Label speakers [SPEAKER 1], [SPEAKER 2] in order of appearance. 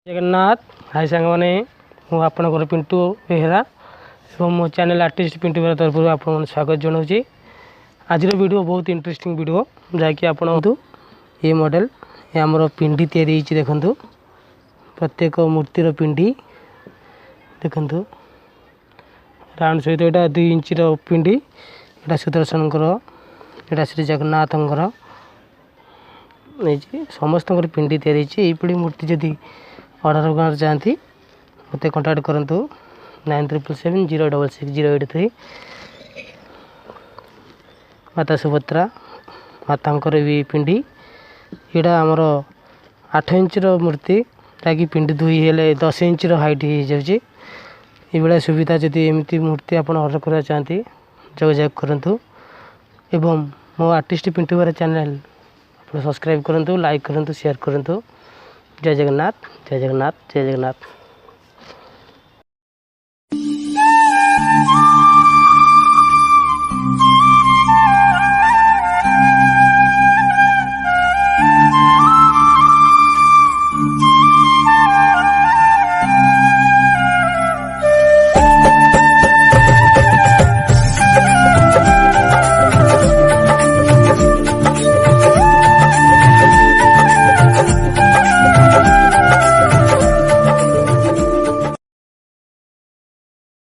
[SPEAKER 1] जगन्नाथ हाय सांग मैंने मु आपणकर पिंटू बेहरा और मो चैनल आर्टिस्ट पिंटू बेहरा तरफ आप स्वागत जनाऊँगी। आज वीडियो बहुत इंटरेस्टिंग वीडियो जहाँकि आपण ये मॉडल ये आमर पिंडी तैयारी देखु प्रत्येक मूर्तिर पिंडी देखु राउंड सहित यहाँ 2 इंच पिंडी यहाँ सुदर्शन यहाँ श्री जगन्नाथ समस्त पिंडी तैयारी ये मूर्ति जदि ऑर्डर करना चाहती मत कंटाक्ट करूँ 9777066083। माता सुभद्रा माता भी पिंडी यहाँ आमर 8 इंच मूर्ति ताकि पिंडी 2 हेले 10 इंच हाइट हो जाए। ये सुविधा जदि एमती मूर्ति आप ऑर्डर करना चाहती जोगाजोग करूँ एवं मो आर्टिस्ट पिंटू बेहरा चैनल आप सब्सक्राइब करूँ, लाइक करूँ, शेयर करूँ। जय जगन्नाथ जय जगन्नाथ जय जगन्नाथ।